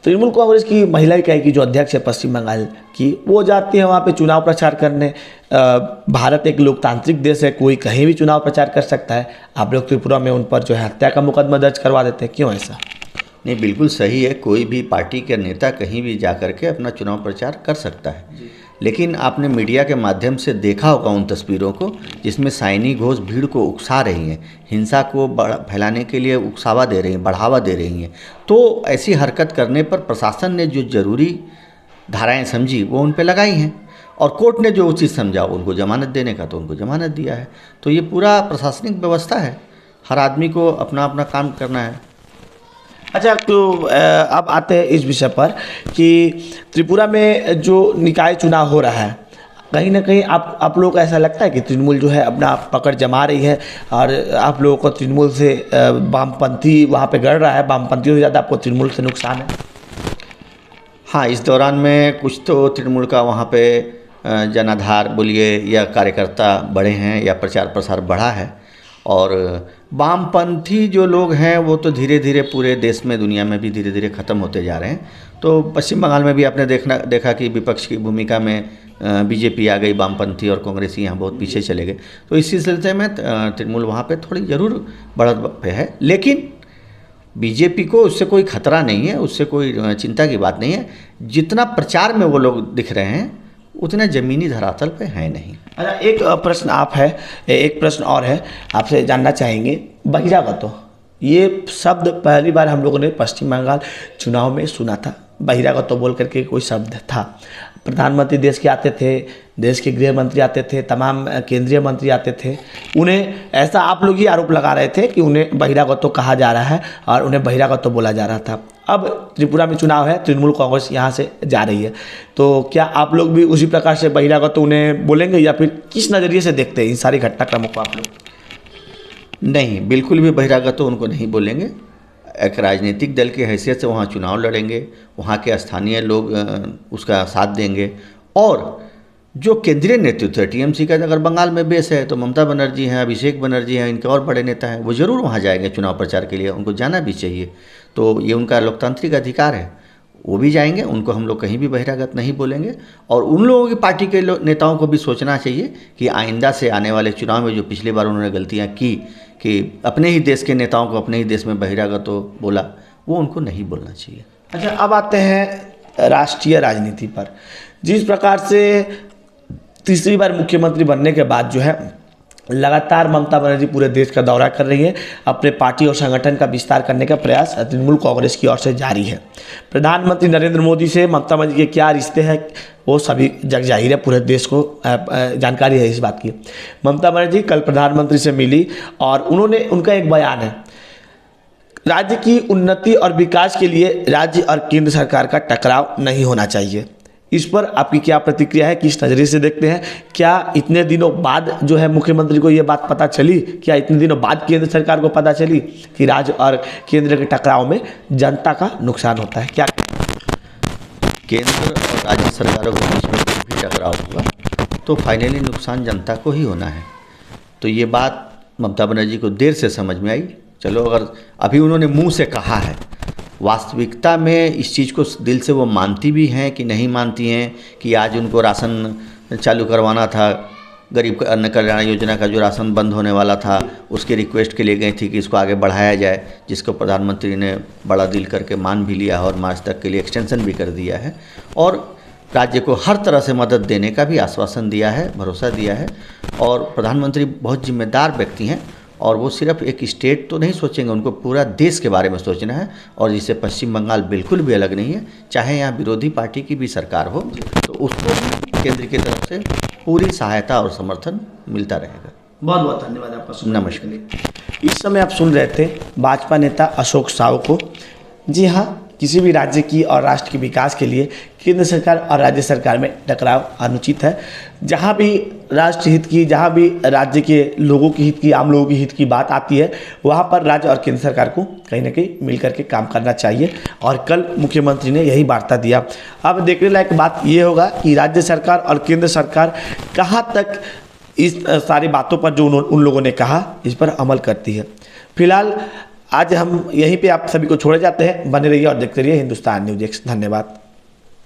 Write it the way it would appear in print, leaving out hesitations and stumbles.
तृणमूल कांग्रेस की महिला इकाई की जो अध्यक्ष है पश्चिम बंगाल की, वो जाती है वहाँ पे चुनाव प्रचार करने। भारत एक लोकतांत्रिक देश है, कोई कहीं भी चुनाव प्रचार कर सकता है। आप लोग त्रिपुरा में उन पर जो है हत्या का मुकदमा दर्ज करवा देते हैं, क्यों ऐसा? नहीं, बिल्कुल सही है, कोई भी पार्टी के नेता कहीं भी जा कर के अपना चुनाव प्रचार कर सकता है। लेकिन आपने मीडिया के माध्यम से देखा होगा उन तस्वीरों को जिसमें साइनी घोष भीड़ को उकसा रही हैं, हिंसा को फैलाने के लिए उकसावा दे रही हैं, बढ़ावा दे रही हैं। तो ऐसी हरकत करने पर प्रशासन ने जो जरूरी धाराएं समझी वो उन पे लगाई हैं, और कोर्ट ने जो उचित समझा उनको जमानत देने का तो उनको जमानत दिया है। तो ये पूरा प्रशासनिक व्यवस्था है, हर आदमी को अपना अपना काम करना है। अच्छा, तो अब आते हैं इस विषय पर कि त्रिपुरा में जो निकाय चुनाव हो रहा है, कहीं ना कहीं आप लोगों को ऐसा लगता है कि तृणमूल जो है अपना पकड़ जमा रही है, और आप लोगों को तृणमूल से वामपंथी वहाँ पे गढ़ रहा है, वामपंथियों से ज़्यादा आपको तृणमूल से नुकसान है? हाँ, इस दौरान में कुछ तो तृणमूल का वहाँ पे जनाधार बोलिए या कार्यकर्ता बढ़े हैं या प्रचार प्रसार बढ़ा है, और वामपंथी जो लोग हैं वो तो धीरे धीरे पूरे देश में दुनिया में भी धीरे धीरे ख़त्म होते जा रहे हैं। तो पश्चिम बंगाल में भी आपने देखा कि विपक्ष की भूमिका में बीजेपी आ गई, वामपंथी और कांग्रेसी यहाँ बहुत पीछे चले गए। तो इसी सिलसिले में तृणमूल वहाँ पे थोड़ी ज़रूर बढ़त पे है, लेकिन बीजेपी को उससे कोई खतरा नहीं है, उससे कोई चिंता की बात नहीं है। जितना प्रचार में वो लोग दिख रहे हैं उतना ज़मीनी धरातल पे है नहीं। अच्छा, एक प्रश्न और है, आपसे जानना चाहेंगे, बहिरागत, ये शब्द पहली बार हम लोगों ने पश्चिम बंगाल चुनाव में सुना था। बहिरागत बोल करके कोई शब्द था। प्रधानमंत्री देश के आते थे, देश के गृह मंत्री आते थे, तमाम केंद्रीय मंत्री आते थे, उन्हें ऐसा आप लोग ही आरोप लगा रहे थे कि उन्हें बहिरागत कहा जा रहा है और उन्हें बहिरागत बोला जा रहा था। अब त्रिपुरा में चुनाव है, तृणमूल कांग्रेस यहाँ से जा रही है, तो क्या आप लोग भी उसी प्रकार से बहिरागत उन्हें बोलेंगे, या फिर किस नज़रिए से देखते हैं इन सारी घटनाक्रमों को आप लोग? नहीं, बिल्कुल भी बहिरागत तो उनको नहीं बोलेंगे। एक राजनीतिक दल की हैसियत से वहाँ चुनाव लड़ेंगे, वहाँ के स्थानीय लोग उसका साथ देंगे, और जो केंद्रीय नेतृत्व है टीएमसी का, अगर बंगाल में बेस है तो ममता बनर्जी हैं, अभिषेक बनर्जी हैं, इनके और बड़े नेता हैं, वो ज़रूर वहाँ जाएंगे चुनाव प्रचार के लिए, उनको जाना भी चाहिए। तो ये उनका लोकतांत्रिक अधिकार है, वो भी जाएंगे, उनको हम लोग कहीं भी बहिरागत नहीं बोलेंगे। और उन लोगों की पार्टी के नेताओं को भी सोचना चाहिए कि आइंदा से आने वाले चुनाव में जो पिछली बार उन्होंने गलतियाँ की कि अपने ही देश के नेताओं को अपने ही देश में बहिरागत बोला, वो उनको नहीं बोलना चाहिए। अच्छा, अब आते हैं राष्ट्रीय राजनीति पर। जिस प्रकार से तीसरी बार मुख्यमंत्री बनने के बाद जो है लगातार ममता बनर्जी पूरे देश का दौरा कर रही है, अपने पार्टी और संगठन का विस्तार करने का प्रयास तृणमूल कांग्रेस की ओर से जारी है। प्रधानमंत्री नरेंद्र मोदी से ममता बनर्जी के क्या रिश्ते हैं वो सभी जग जाहिर है, पूरे देश को जानकारी है इस बात की। ममता बनर्जी कल प्रधानमंत्री से मिली और उनका एक बयान है, राज्य की उन्नति और विकास के लिए राज्य और केंद्र सरकार का टकराव नहीं होना चाहिए। इस पर आपकी क्या प्रतिक्रिया है, किस नज़रिए से देखते हैं? क्या इतने दिनों बाद जो है मुख्यमंत्री को ये बात पता चली, क्या इतने दिनों बाद केंद्र सरकार को पता चली कि राज्य और केंद्र के टकराव में जनता का नुकसान होता है? क्या केंद्र और राज्य सरकारों के बीच में कोई भी टकराव हुआ तो फाइनली नुकसान जनता को ही होना है। तो ये बात ममता बनर्जी को देर से समझ में आई। चलो, अगर अभी उन्होंने मुंह से कहा है, वास्तविकता में इस चीज़ को दिल से वो मानती भी हैं कि नहीं मानती हैं कि आज उनको राशन चालू करवाना था, गरीब अन्न कल्याण योजना का जो राशन बंद होने वाला था उसके रिक्वेस्ट के लिए गई थी कि इसको आगे बढ़ाया जाए, जिसको प्रधानमंत्री ने बड़ा दिल करके मान भी लिया और मार्च तक के लिए एक्सटेंशन भी कर दिया है, और राज्य को हर तरह से मदद देने का भी आश्वासन दिया है, भरोसा दिया है। और प्रधानमंत्री बहुत जिम्मेदार व्यक्ति हैं, और वो सिर्फ एक स्टेट तो नहीं सोचेंगे, उनको पूरा देश के बारे में सोचना है। और जिससे पश्चिम बंगाल बिल्कुल भी अलग नहीं है, चाहे यहाँ विरोधी पार्टी की भी सरकार हो तो उसको भी केंद्र की तरफ से पूरी सहायता और समर्थन मिलता रहेगा। बहुत बहुत धन्यवाद आपका। नमस्कार। इस समय आप सुन रहे थे भाजपा नेता अशोक साहू को। जी हाँ, किसी भी राज्य की और राष्ट्र के विकास के लिए केंद्र सरकार और राज्य सरकार में टकराव अनुचित है। जहाँ भी राष्ट्र हित की, जहाँ भी राज्य के लोगों की हित की, आम लोगों की हित की बात आती है, वहाँ पर राज्य और केंद्र सरकार को कहीं ना कहीं मिल करके काम करना चाहिए, और कल मुख्यमंत्री ने यही वार्ता दिया। अब देखने लायक बात ये होगा कि राज्य सरकार और केंद्र सरकार कहाँ तक इस सारी बातों पर जो उन लोगों ने कहा इस पर अमल करती है। फिलहाल आज हम यहीं पे आप सभी को छोड़े जाते हैं। बने रहिए और देखते रहिए हिंदुस्तान न्यूज़ एक्स। धन्यवाद।